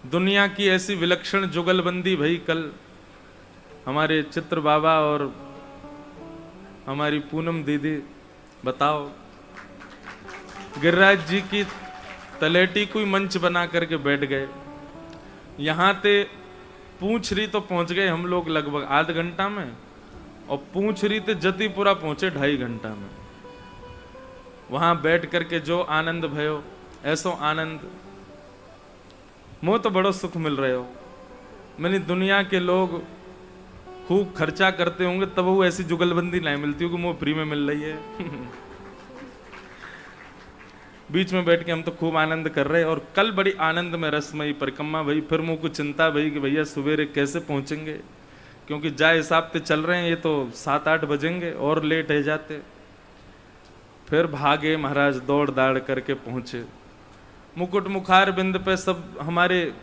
दुनिया की ऐसी विलक्षण जुगलबंदी भई कल हमारे चित्र बाबा और हमारी पूनम दीदी। बताओ, गिरिराज जी की तलेटी कोई मंच बना करके बैठ गए। यहां ते पूछ रही तो पहुंच गए हम लोग लगभग आध घंटा में, और पूछ रही थे जतीपुरा पहुंचे 2.5 घंटा में। वहां बैठ करके जो आनंद भयो, ऐसो आनंद मोह तो बड़ो सुख मिल रहे हो। मैंने दुनिया के लोग खूब खर्चा करते होंगे तब वो ऐसी जुगलबंदी नहीं मिलती होगी, मोह फ्री में मिल रही है। बीच में बैठ के हम तो खूब आनंद कर रहे हैं। और कल बड़ी आनंद में रसमयी परिक्रमा भई। फिर मुझको चिंता भई कि भैया सवेरे कैसे पहुंचेंगे, क्योंकि जा हिसाब से चल रहे हैं ये तो 7-8 बजेंगे और लेट है जाते। फिर भागे महाराज, दौड़ दाड़ करके पहुंचे। मुकुट मुखार बिंद पे सब हमारे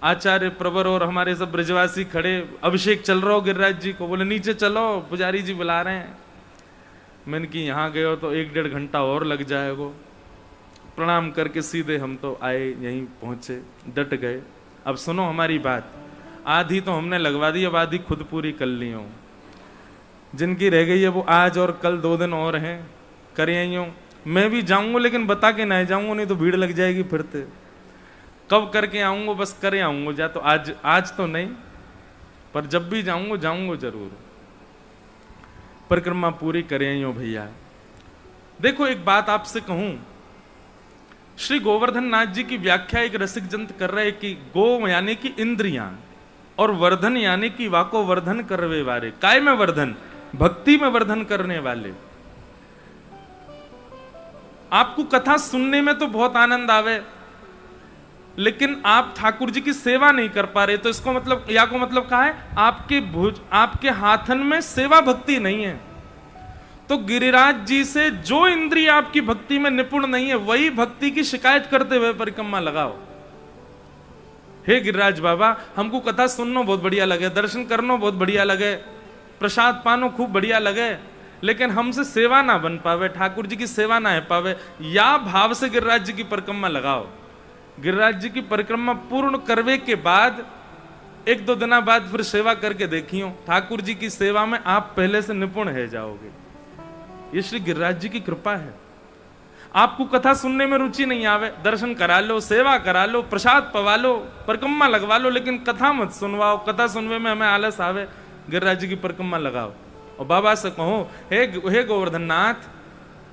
आचार्य प्रवर और हमारे सब ब्रजवासी खड़े। अभिषेक चल रहा हो गिरिराज जी को, बोले नीचे चलो पुजारी जी बुला रहे हैं। मैंने कि यहाँ गए हो तो 1-1.5 घंटा और लग जाएगा। प्रणाम करके सीधे हम तो आए, यहीं पहुंचे, डट गए। अब सुनो हमारी बात, आधी तो हमने लगवा दी, अब आधी खुद पूरी कर ली हो। जिनकी रह गई है वो आज और कल 2 दिन और हैं, करे आई हूँ। मैं भी जाऊंगा लेकिन बता के नहीं जाऊंगा, नहीं तो भीड़ लग जाएगी फिरते। कब करके आऊंगा, बस करे आऊंगा। जा तो आज तो नहीं, पर जब भी जाऊंगा जरूर। परिक्रमा पूरी करे आई हूँ भैया। देखो एक बात आपसे कहूं, श्री गोवर्धन नाथ जी की व्याख्या एक रसिक जंत कर रहे कि गो यानी कि इंद्रियां, और वर्धन यानी कि वाको वर्धन करवे वाले। काय में वर्धन? भक्ति में वर्धन करने वाले। आपको कथा सुनने में तो बहुत आनंद आवे, लेकिन आप ठाकुर जी की सेवा नहीं कर पा रहे, तो इसको मतलब या को मतलब क्या है, आपके हाथन में सेवा भक्ति नहीं है। तो गिरिराज जी से जो इंद्रिय आपकी भक्ति में निपुण नहीं है, वही भक्ति की शिकायत करते हुए परिक्रमा लगाओ। हे गिरिराज बाबा, हमको कथा सुनना बहुत बढ़िया लगे, दर्शन करना बहुत बढ़िया लगे, प्रसाद पानो खूब बढ़िया लगे, लेकिन हमसे सेवा ना बन पावे, ठाकुर जी की सेवा ना है पावे, या भाव से गिरिराज जी की परिक्रमा लगाओ। गिरिराज जी की परिक्रमा पूर्ण करवे के बाद 1-2 दिन बाद फिर सेवा करके देखियो, ठाकुर जी की सेवा में आप पहले से निपुण है जाओगे। ये श्री गिरिराज जी की कृपा है। आपको कथा सुनने में रुचि नहीं आवे, दर्शन करा लो, सेवा करा लो, प्रसाद पवा लो, परिक्रमा लगवा लो, लेकिन कथा मत सुनवाओ। कथा सुनवे में हमें आलस आवे, गिरिराज जी की परिक्रमा लगाओ। और बाबा से कहो, हे गोवर्धन नाथ,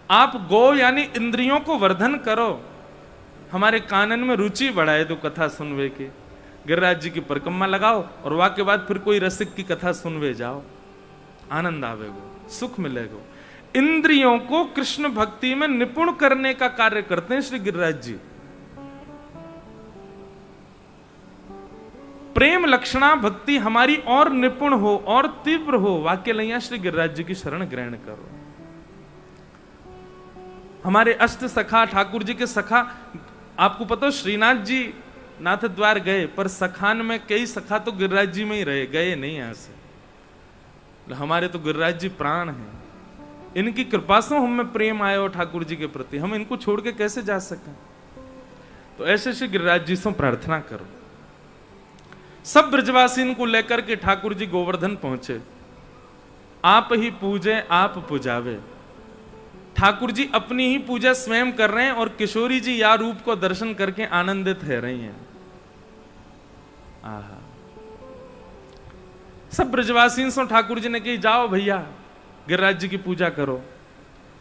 आप गो यानी इंद्रियों को वर्धन करो, हमारे कानन में रुचि बढ़ाए दो कथा सुनवे की। गिरिराज जी की परिक्रमा लगाओ और वाके बाद फिर कोई रसिक की कथा सुनवे जाओ, आनंद आवेगो, सुख मिलेगो। इंद्रियों को कृष्ण भक्ति में निपुण करने का कार्य करते हैं श्री गिरिराज जी। प्रेम लक्षणा भक्ति हमारी और निपुण हो और तीव्र हो, वाक्य लैया श्री गिरिराज जी की शरण ग्रहण करो। हमारे अष्ट सखा, ठाकुर जी के सखा, आपको पता हो श्रीनाथ जी नाथ द्वार गए, पर सखान में कई सखा तो गिरिराज जी में ही रहे, गए नहीं यहां से। हमारे तो गिरिराज जी प्राण हैं, इनकी कृपा से हमें प्रेम आए हो ठाकुर जी के प्रति, हम इनको छोड़ के कैसे जा सकें। तो ऐसे श्री गिरिराज जी से प्रार्थना करो। सब ब्रजवासी इनको लेकर के ठाकुर जी गोवर्धन पहुंचे। आप ही पूजे आप पुजावे। ठाकुर जी अपनी ही पूजा स्वयं कर रहे हैं और किशोरी जी या रूप को दर्शन करके आनंदित है रही हैं। आहा, सब ब्रजवासी से ठाकुर जी ने कही, जाओ भैया गिरिराज जी की पूजा करो।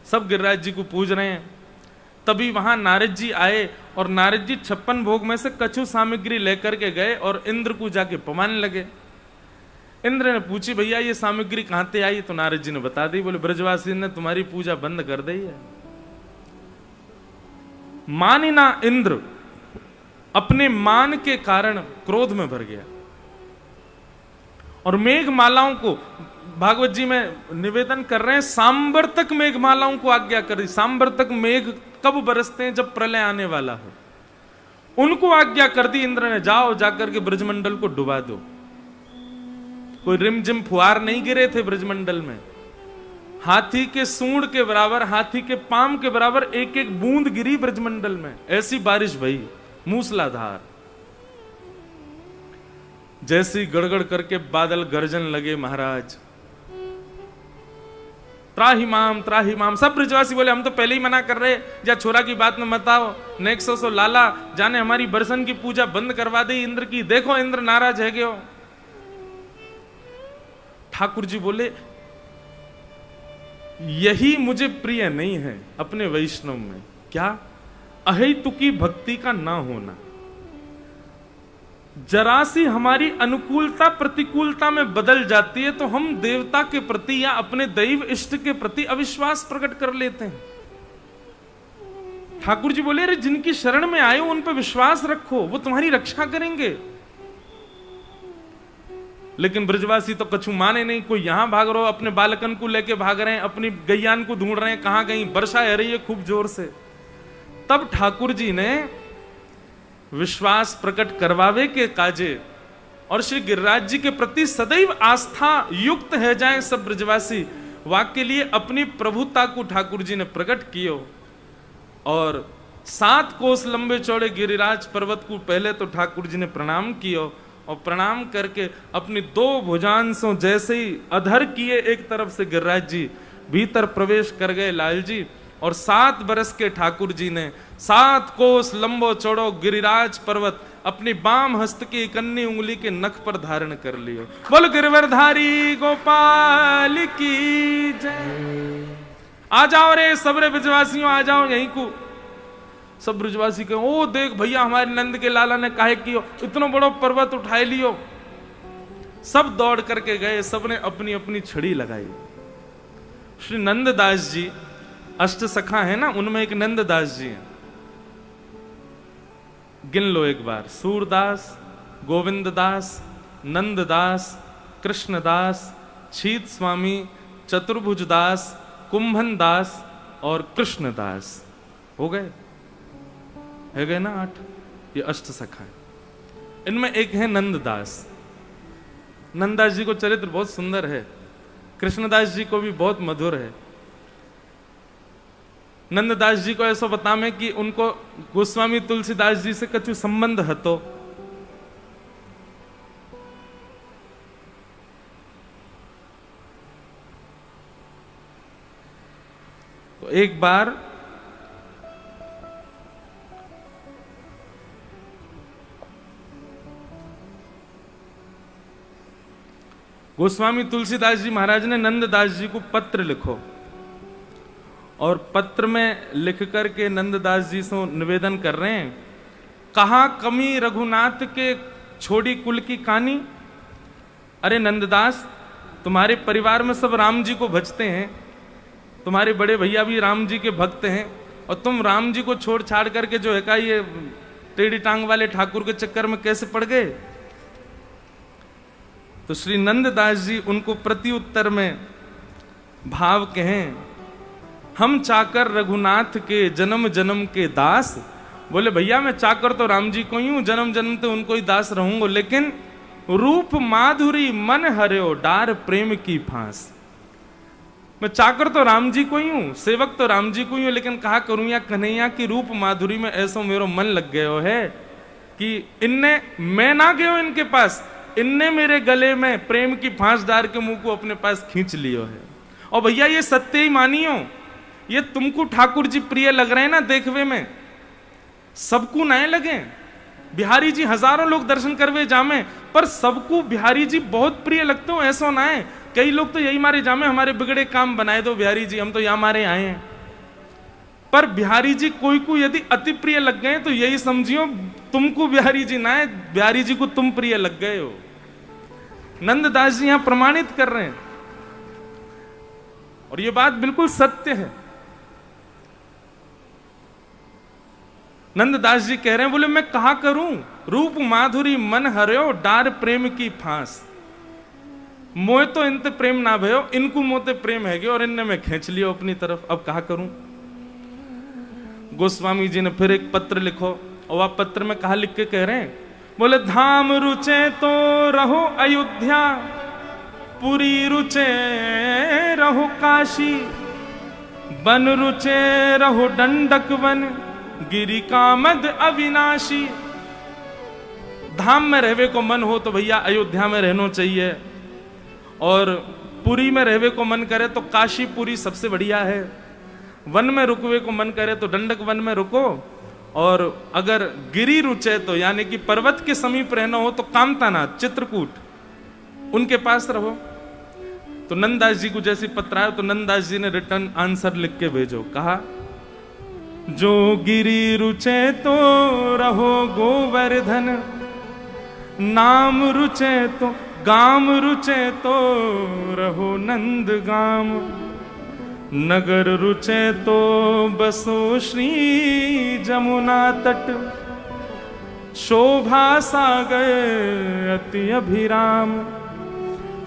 सब गिरिराज जी को पूज रहे हैं। तभी वहां नारद जी आए और नारद जी 56 भोग में से कछु सामग्री लेकर के गए और इंद्र को जाके पवाने लगे। इंद्र ने पूछी, भैया ये सामग्री कहां से आई? तो नारद जी ने बता दी। बोले, ब्रजवासी ने तुम्हारी पूजा बंद कर दी है। मानी ना इंद्र अपने मान के कारण क्रोध में भर गया और मेघमालाओं को, भागवत जी में निवेदन कर रहे हैं, सांबर्तक मेघमालाओं को आज्ञा कर दी। सांबर्तक मेघ कब बरसते हैं? जब प्रलय आने वाला हो। उनको आज्ञा कर दी इंद्र ने, जाओ जाकर के ब्रजमंडल को डुबा दो। कोई रिमझिम फुहार नहीं गिरे थे ब्रजमंडल में, हाथी के सूंड के बराबर, हाथी के पाम के बराबर एक एक बूंद गिरी ब्रजमंडल में। ऐसी बारिश भई मूसलाधार। जैसी गड़गड़ करके बादल गर्जन लगे महाराज, त्राही माम। सब ब्रजवासी बोले हम तो पहले ही मना कर रहे, या छोरा की बात में मत आओ, नेक्सो सो लाला जाने हमारी बरसन की पूजा बंद करवा दी इंद्र की, देखो इंद्र नाराज है क्यों। ठाकुर जी बोले यही मुझे प्रिय नहीं है अपने वैष्णव में, क्या अहेतुकी भक्ति का ना होना। जरा सी हमारी अनुकूलता प्रतिकूलता में बदल जाती है तो हम देवता के प्रति या अपने दैव इष्ट के प्रति अविश्वास प्रकट कर लेते हैं। ठाकुर जी बोले अरे जिनकी शरण में आए हो उन पर विश्वास रखो, वो तुम्हारी रक्षा करेंगे। लेकिन ब्रजवासी तो कछु माने नहीं, कोई यहां भाग रहे हो, अपने बालकन को लेके भाग रहे हैं, अपनी गैयान को ढूंढ रहे हैं, कहां गई, वर्षा आ रही है खूब जोर से। तब ठाकुर जी ने विश्वास प्रकट करवावे के काजे और श्री गिरिराज जी के प्रति सदैव आस्था युक्त है जाए सब ब्रजवासी, वाक्य लिए अपनी प्रभुता को ठाकुर जी ने प्रकट कियो। और 7 कोस लंबे चौड़े गिरिराज पर्वत को पहले तो ठाकुर जी ने प्रणाम कियो, और प्रणाम करके अपनी 2 भुजांसों जैसे ही अधर किए एक तरफ से गिरिराज जी भीतर प्रवेश कर गए लाल जी, और 7 बरस के ठाकुर जी ने 7 कोस लंबो चौड़ो गिरिराज पर्वत अपनी बाम हस्त की कन्नी उंगली के नख पर धारण कर लियो। बोल गिरवरधारी गोपाल की जय। आ जाओ रे सब रे ब्रजवासियों, आ जाओ यहीं को। सब ब्रजवासी कहे ओ देख भैया हमारे नंद के लाला ने काहे कियो, इतना बड़ा पर्वत उठाए लियो। सब दौड़ करके गए, सबने अपनी अपनी छड़ी लगाई। श्री नंददास जी अष्ट सखा है ना, उनमें एक नंददास जी हैं, गिन लो एक बार। सूरदास, गोविंददास, नंददास, कृष्णदास, छीत स्वामी, चतुर्भुजदास, कुंभनदास और कृष्णदास। हो गए, है गए ना 8। ये अष्ट सखा है। इनमें एक है नंददास। नंददास जी को चरित्र बहुत सुंदर है, कृष्णदास जी को भी बहुत मधुर है। नंददास जी को ऐसा बतावे कि उनको गोस्वामी तुलसीदास जी से कछु संबंध हतो। तो एक बार गोस्वामी तुलसीदास जी महाराज ने नंददास जी को पत्र लिखो, और पत्र में लिख करके नंददास जी से निवेदन कर रहे हैं, कहा कमी रघुनाथ के छोड़ी कुल की कहानी। अरे नंददास, तुम्हारे परिवार में सब राम जी को भजते हैं, तुम्हारे बड़े भैया भी राम जी के भक्त हैं, और तुम राम जी को छोड़ छाड़ करके जो है का ये टेढ़ी टांग वाले ठाकुर के चक्कर में कैसे पड़ गए। तो श्री नंददास जी उनको प्रति उत्तर में भाव कहें, हम चाकर रघुनाथ के जन्म जन्म के दास। बोले भैया मैं चाकर तो राम जी को ही हूं, जन्म जन्म तो उनको ही दास रहूंगा, लेकिन रूप माधुरी मन हर्यो डार प्रेम की फांस। मैं चाकर तो राम जी को ही हूं, सेवक तो राम जी को ही हूं, लेकिन कहा करूं या कन्हैया की रूप माधुरी में ऐसा मेरो मन लग गयो है कि इनने, मैं ना गयो इनके पास, इनने मेरे गले में प्रेम की फांस डार के मुंह को अपने पास खींच लियो है। और भैया ये सत्य ही मानियो, ये तुमको ठाकुर जी प्रिय लग रहे हैं ना देखवे में, सबको नए लगे। बिहारी जी हजारों लोग दर्शन करवे जामे, पर सबको बिहारी जी बहुत प्रिय लगते हो ऐसा ना है। कई लोग तो यही मारे जामे हमारे बिगड़े काम बनाए दो बिहारी जी, हम तो यहां मारे आए हैं। पर बिहारी जी कोई को यदि अति प्रिय लग गए तो यही समझियो तुमको बिहारी जी ना है, बिहारी जी को तुम प्रिय लग गए हो। नंददास जी यहां प्रमाणित कर रहे हैं, और यह बात बिल्कुल सत्य है। नंददास जी कह रहे हैं, बोले मैं कहा करूं, रूप माधुरी मन हर्यो डार प्रेम की फांस। मोह तो इनते प्रेम ना भयो, इनको मोते प्रेम है और इनने मैं खींच लियो अपनी तरफ, अब कहा करूं। गोस्वामी जी ने फिर एक पत्र लिखो, और आप पत्र में कहा लिख के कह रहे हैं, बोले धाम रुचे तो रहो अयोध्या, पुरी रुचे रहो काशी, बन रुचे रहो दंडक वन, गिरी कामद अविनाशी। धाम में रहवे को मन हो तो भैया अयोध्या में रहना चाहिए, और पुरी में रहवे को मन करे तो काशी पुरी सबसे बढ़िया है। वन में रुकवे को मन करे तो दंडक वन में रुको, और अगर गिरी रुचे तो यानी कि पर्वत के समीप रहना हो तो कामतानाथ चित्रकूट उनके पास रहो। तो नंददास जी को जैसी पत्र आया तो नंददास जी ने रिटर्न आंसर लिख के भेजो, कहा जो गिरी रुचे तो रहो गोवर्धन, नाम रुचे तो गाम रुचे तो रहो नंद गाम, नगर रुचे तो बसो श्री जमुना तट, शोभा सागर अति अभिराम,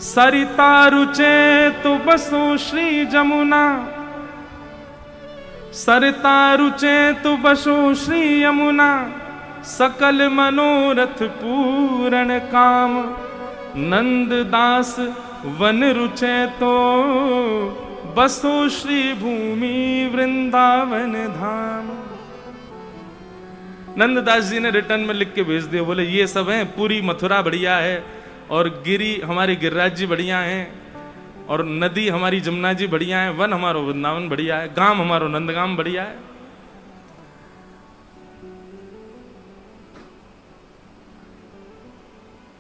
सरिता रुचे तो बसो श्री जमुना, सरिता रुचे तो बसो श्री यमुना, सकल मनोरथ पूर्ण काम, नंद दास वन रुचे तो बसो श्री भूमि वृंदावन धाम। नंददास जी ने रिटर्न में लिख के भेज दिया, बोले ये सब है, पूरी मथुरा बढ़िया है, और गिरी हमारी गिरिराज जी बढ़िया हैं, और नदी हमारी जमुना जी बढ़िया है, वन हमारो वृंदावन बढ़िया है, गांव हमारो नंदगाम बढ़िया है।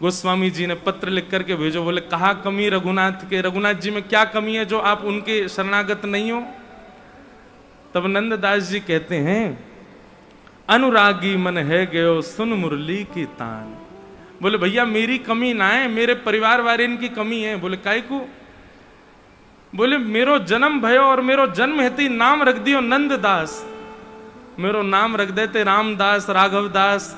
गोस्वामी जी ने पत्र लिख करके भेजो, बोले कहा कमी रघुनाथ के, रघुनाथ जी में क्या कमी है जो आप उनके शरणागत नहीं हो। तब नंददास जी कहते हैं अनुरागी मन है गयो सुन मुरली की तान। बोले भैया मेरी कमी ना है, मेरे परिवार वाले इनकी कमी है। बोले काहे को? बोले मेरो जन्म भयो और मेरो जन्म हेती नाम रख दियो नंददास, मेरो नाम रख देते रामदास राघवदास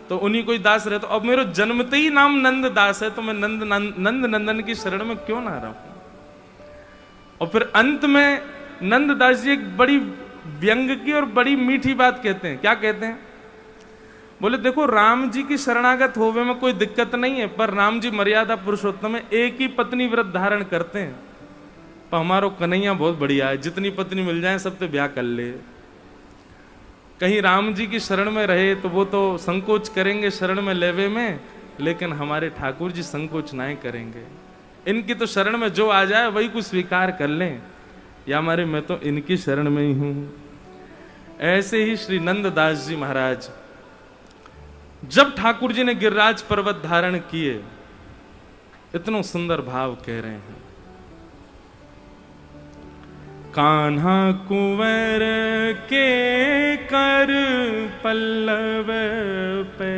तो उन्हीं कोई दास रहता। अब मेरो जन्मते ही नाम नंददास है तो मैं नंद नंदन की शरण में क्यों ना रहूं। और फिर अंत में नंददास जी एक बड़ी व्यंग की और बड़ी मीठी बात कहते हैं। क्या कहते हैं? बोले देखो राम जी की शरणागत होवे में कोई दिक्कत नहीं है, पर राम जी मर्यादा पुरुषोत्तम है, एक ही पत्नी व्रत धारण करते हैं। पर हमारो कन्हैया बहुत बढ़िया है, जितनी पत्नी मिल जाए सब पे ब्याह कर ले। कहीं राम जी की शरण में रहे तो वो तो संकोच करेंगे शरण में लेवे में, लेकिन हमारे ठाकुर जी संकोच नहीं करेंगे। इनकी तो शरण में जो आ जाए वही कुछ स्वीकार कर लें, या हमारे मैं तो इनकी शरण में ही हूं। ऐसे ही श्री नंददास जी महाराज जब ठाकुर जी ने गिरिराज पर्वत धारण किए, इतना सुंदर भाव कह रहे हैं। कान्हा कुंवर के कर पल्लव पे,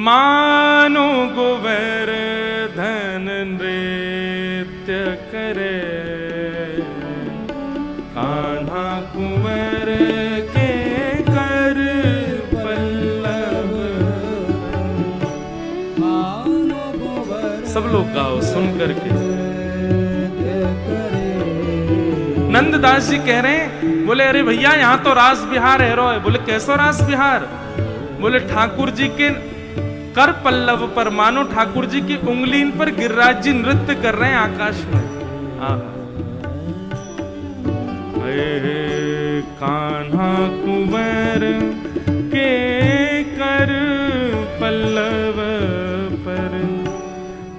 मानो गोवर्धन नृत्य करे। कान्हा कुंवर के कर पल्लव, मानो गोवर्धन। सब लोग गाओ सुन करके। नंददास जी कह रहे हैं, बोले अरे भैया यहाँ तो रास बिहार है रो है। बोले कैसो रास बिहार? बोले ठाकुर जी के कर पल्लव पर, मानो ठाकुर जी की उंगली पर गिरिराज जी नृत्य कर रहे हैं आकाश में। कान्हा कुंवर के कर पल्लव पर,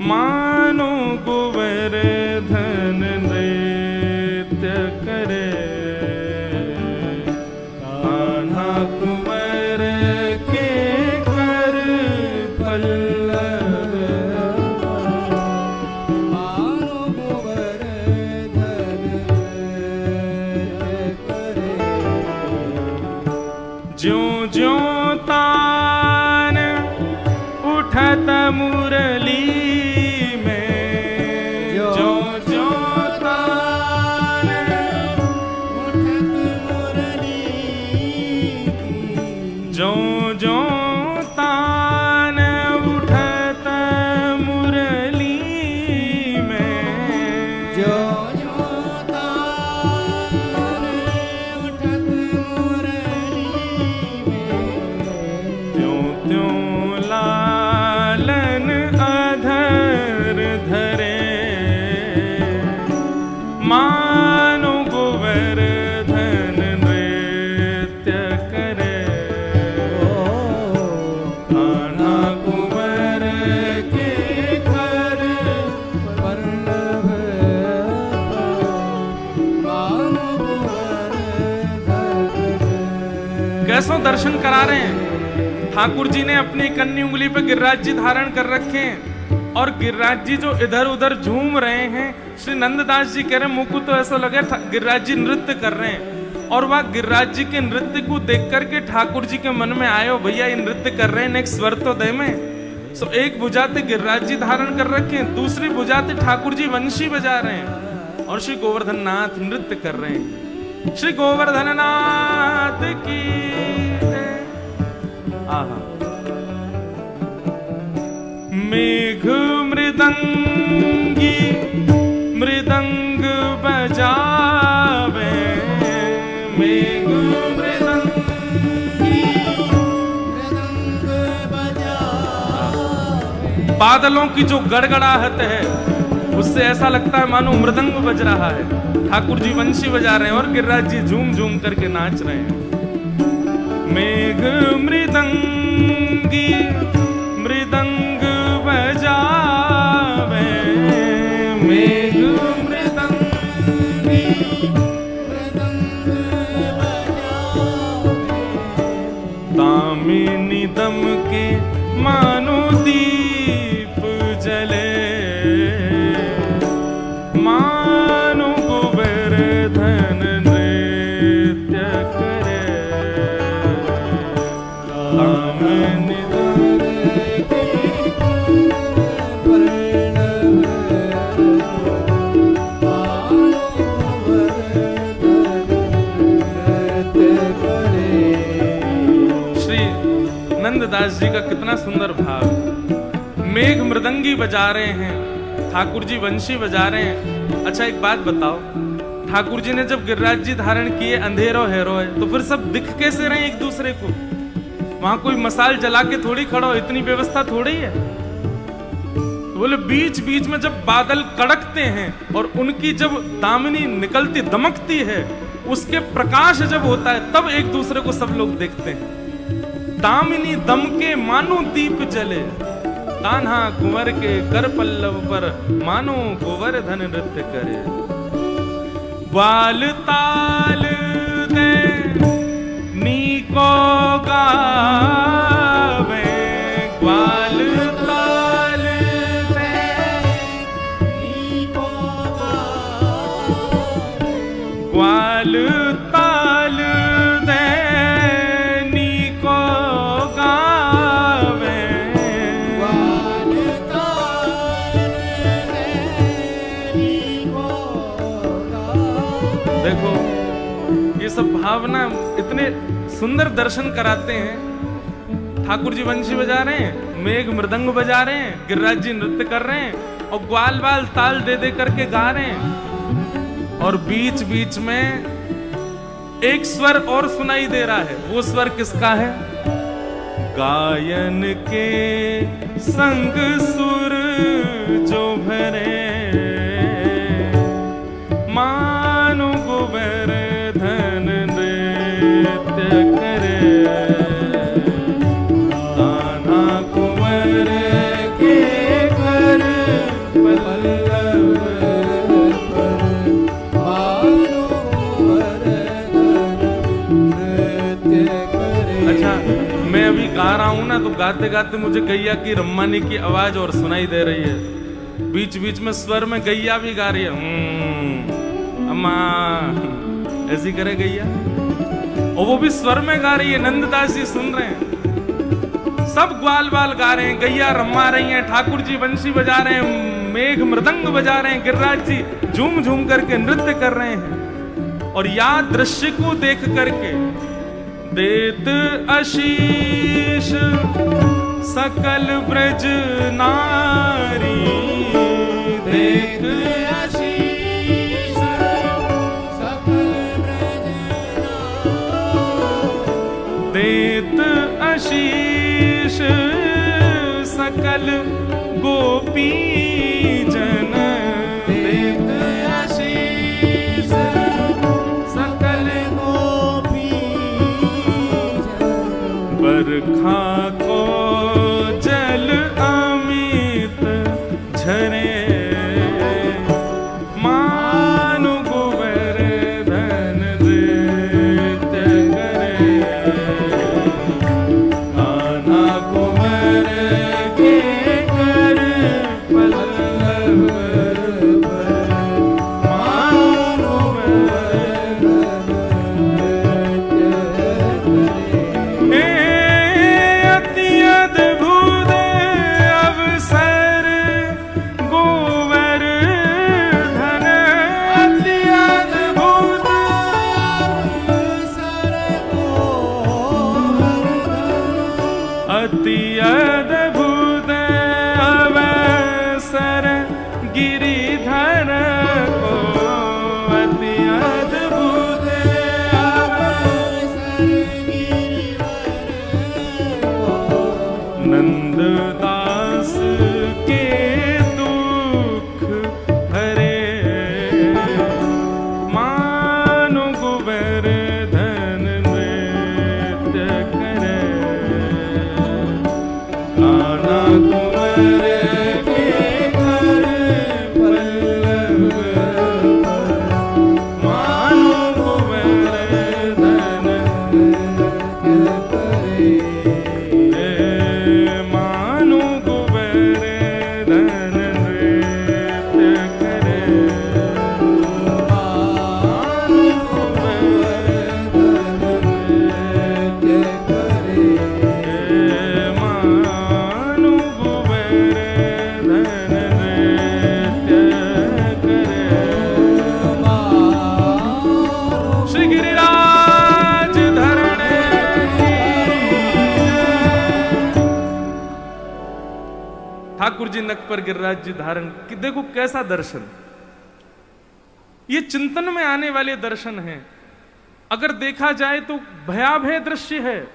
मानो गोवर्धन नृत्य करे। कान्हा कुंवर के कर पल्लव, मानो गोवर्धन नृत्य करे। ज्यों ज्यों तान उठत मुरली रहे हैं। ठाकुर जी ने अपनी कन्नी उंगली पे गिरिराज जी धारण कर रखे हैं और गिरिराज जी जो इधर उधर झूम रहे हैं। श्री नंददास जी कह रहे हैं मुझको तो ऐसा लगे गिरिराज जी नृत्य कर रहे हैं। और वह गिरिराज जी के नृत्य को देख करके ठाकुर जी के मन में आयो, भैया ये नृत्य कर रहे हैं, एक स्वर तो दे में। सो एक भुजाते गिरिराज जी धारण कर रखे हैं, दूसरी भुजाते ठाकुर जी वंशी बजा रहे हैं और श्री गोवर्धन नाथ नृत्य कर रहे हैं। श्री गोवर्धन नाथ की आहा। मेघ मृदंगी मृदंग बजावे, मेघ मृदंगी मृदंग बजावे। बादलों की जो गड़गड़ाहट है उससे ऐसा लगता है मानो मृदंग बज रहा है। ठाकुर जी वंशी बजा रहे हैं और गिरिराज जी झूम झूम करके नाच रहे हैं। मेघ मृदंगी मृदंग बजावे, मेघ मृदंगी मृदंग बजावे। दामिनी दम के मानो दीप जले, मानो गोवर्धन नृत्य करे। दामिनी दम नंददास जी का कितना सुंदर भाव। मेघ मृदंगी बजा रहे हैं, ठाकुर जी वंशी बजा रहे हैं। अच्छा एक बात बताओ, ठाकुर जी ने जब गिरिराज जी धारण किए, अंधेरो हैरो है, तो फिर सब दिख कैसे रहे एक दूसरे को? वहां कोई मसाल जला के थोड़ी खड़ा हो, इतनी व्यवस्था थोड़ी है। बोले बीच बीच में जब बादल कड़कते हैं और उनकी जब दामिनी निकलती दमकती है, उसके प्रकाश जब होता है तब एक दूसरे को सब लोग देखते हैं। दामिनी दम के मानो दीप जले, कान्हा कुंवर के कर पल्लव पर मानो गोवर्धन नृत्य करे। ग्वाल ताल दे नीको गावे, ग्वाल ताल दे नीको गावे, ग्वाल ताल दे नीको गावे, ग्वाल ताल दे नीको गावे। देखो ये सब भावना इतने सुंदर दर्शन कराते हैं। ठाकुर जी वंशी बजा रहे हैं, मेघ मृदंग बजा रहे हैं, गिरिराज जी नृत्य कर रहे हैं और ग्वाल बाल ताल दे दे करके गा रहे हैं। और बीच बीच में एक स्वर और सुनाई दे रहा है। वो स्वर किसका है? गायन के संग सुर जो भरे, मानो गोवर्धन नृत्य करे। कान्हा कुंवर के कर पल्लव पर मानो गोवर्धन नृत्य करे। अच्छा मैं अभी गा रहा हूं ना, तो गाते गाते मुझे गैया की रम्मानी की आवाज और सुनाई दे रही है। बीच बीच में स्वर में गैया भी गा रही है, अम्मा ऐसी करे गैया, और वो भी स्वर में गा रही है। नंददास जी सुन रहे हैं, सब ग्वाल बाल गा रहे हैं, गैया रम्मा रही हैं, ठाकुर जी वंशी बजा रहे हैं, मेघ मृदंग बजा रहे हैं, गिरिराज जी झूम झूम करके नृत्य कर रहे हैं। और या दृश्य को देख करके देत आशीष सकल ब्रज नारी, देत आशीष सकल ब्रज नारी, देत आशीष सकल गोपी जन, देत आशीष सकल गोपी जन। बरखा को जल अमित झरे, मानो गोवर्धन नृत्य करे। अति अद्भुत अवसर गिरिधर को, अति अद्भुत अवसर गिरिधर को, नंददास के दुख हरे, मानो गोवर्धन नृत्य करे, नाना कुंवर के घर पल्लव पर, मानो गोवर्धन नृत्य करे, मानो गोवर्धन नृत्य करे, मानो गोवर्धन नृत्य करे, मानो गोवर्धन नृत्य करे। श्री गिरिराज धरणे की जय। ठाकुर जी नक पर गिरिराज जी धारण कि देखो कैसा दर्शन, ये चिंतन में आने वाले दर्शन हैं। अगर देखा जाए तो भयाभय दृश्य है,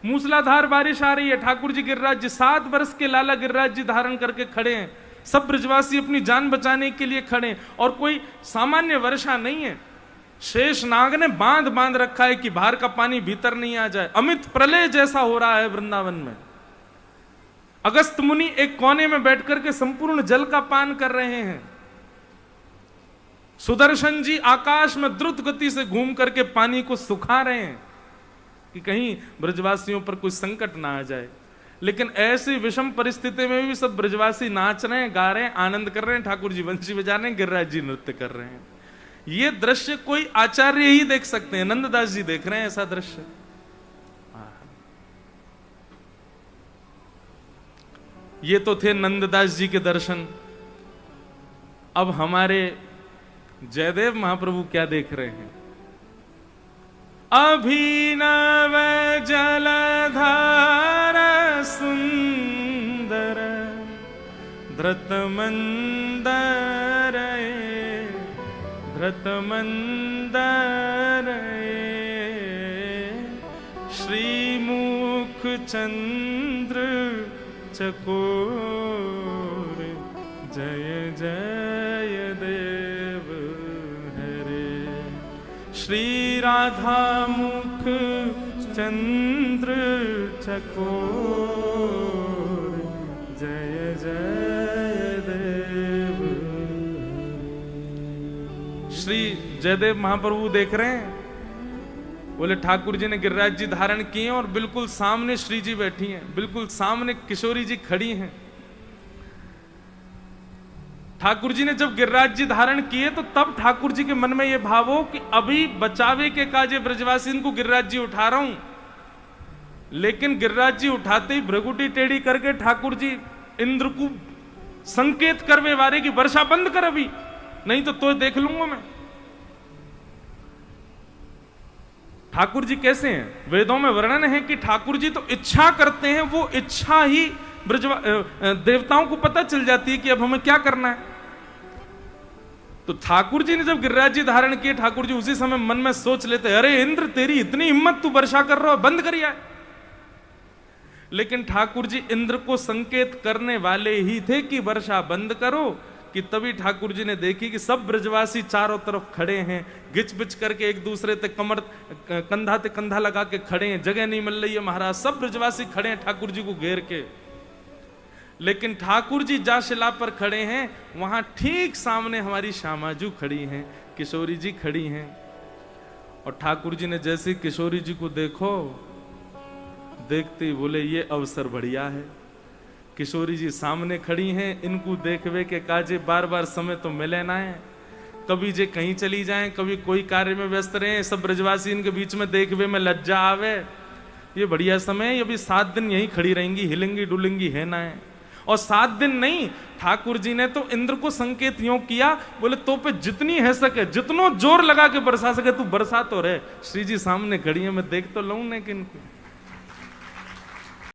मूसलाधार बारिश आ रही है, ठाकुर जी गिरिराज जी 7 वर्ष के लाला गिरिराज जी धारण करके खड़े हैं, सब ब्रजवासी अपनी जान बचाने के लिए खड़े हैं, और कोई सामान्य वर्षा नहीं है। शेष नाग ने बांध बांध रखा है कि बाहर का पानी भीतर नहीं आ जाए। अमित प्रलय जैसा हो रहा है वृंदावन में। अगस्त मुनि एक कोने में बैठकर के संपूर्ण जल का पान कर रहे हैं। सुदर्शन जी आकाश में द्रुत गति से घूम करके पानी को सुखा रहे हैं कि कहीं ब्रजवासियों पर कोई संकट ना आ जाए। लेकिन ऐसी विषम परिस्थिति में भी सब ब्रजवासी नाच रहे हैं, गा रहे हैं, आनंद कर रहे हैं, ठाकुर जी बंसी बजा रहे हैं, गिरिराज जी नृत्य कर रहे हैं। ये दृश्य कोई आचार्य ही देख सकते हैं, नंददास जी देख रहे हैं ऐसा दृश्य। ये तो थे नंददास जी के दर्शन। अब हमारे जयदेव महाप्रभु क्या देख रहे हैं? अभिनव जलधार सुंदर धृतमंदर धृतमंदर श्रीमुख चंद्र चकोर जय जय देव हरे। श्री राधा मुख चंद्र चकोर जय जय देव। श्री जयदेव महाप्रभु देख रहे हैं, बोले ठाकुर जी ने गिरिराज जी धारण किए और बिल्कुल सामने श्री जी बैठी हैं, बिल्कुल सामने किशोरी जी खड़ी हैं। ठाकुर जी ने जब गिरिराज जी धारण किए तो तब ठाकुर जी के मन में यह भाव हो कि अभी बचावे के काजे ब्रजवासी को गिरिराज जी उठा रहा हूं। लेकिन गिरिराज जी उठाते ही भ्रगुटी टेढ़ी करके ठाकुर जी इंद्र को संकेत करवे वारे की वर्षा बंद कर, अभी नहीं तो देख लूंगा मैं। ठाकुर जी कैसे हैं? वेदों में वर्णन है कि ठाकुर जी तो इच्छा करते हैं, वो इच्छा ही देवताओं को पता चल जाती है कि अब हमें क्या करना है। तो ठाकुर जी ने जब गिरिराज जी धारण किए, ठाकुर जी उसी समय मन में सोच लेते, अरे इंद्र तेरी इतनी हिम्मत, तू वर्षा कर रहा हो, बंद करिए। लेकिन ठाकुर जी इंद्र को संकेत करने वाले ही थे कि वर्षा बंद करो, कि तभी ठाकुर जी ने देखी कि सब ब्रजवासी चारों तरफ खड़े हैं, गिच बिच करके एक दूसरे ते कमर कंधा ते कंधा लगा के खड़े हैं, जगह नहीं मिल रही है महाराज, सब ब्रजवासी खड़े हैं ठाकुर जी को घेर के। लेकिन ठाकुर जी जहां शिला पर खड़े हैं वहां ठीक सामने हमारी श्यामाजू खड़ी हैं, किशोरी जी खड़ी हैं। और ठाकुर जी ने जैसे किशोरी जी को देखते ही बोले ये अवसर बढ़िया है। किशोरी जी सामने खड़ी हैं, इनको देखवे के काजे बार बार समय तो मिले ना है, कभी जे कहीं चली जाएं, कभी कोई कार्य में व्यस्त रहे, सब ब्रजवासी इनके बीच में देखवे में लज्जा आवे। ये बढ़िया समय है, ये भी 7 दिन यहीं खड़ी रहेंगी, हिलेंगी डुलेंगी है ना है। और 7 दिन नहीं, ठाकुर जी ने तो इंद्र को संकेत यूं किया, बोले तो पे जितनी है सके, जितनो जोर लगा के बरसा सके तू बरसा तो रहे। श्री जी सामने खड़ी है, मैं देख तो लूं ना कि इनको।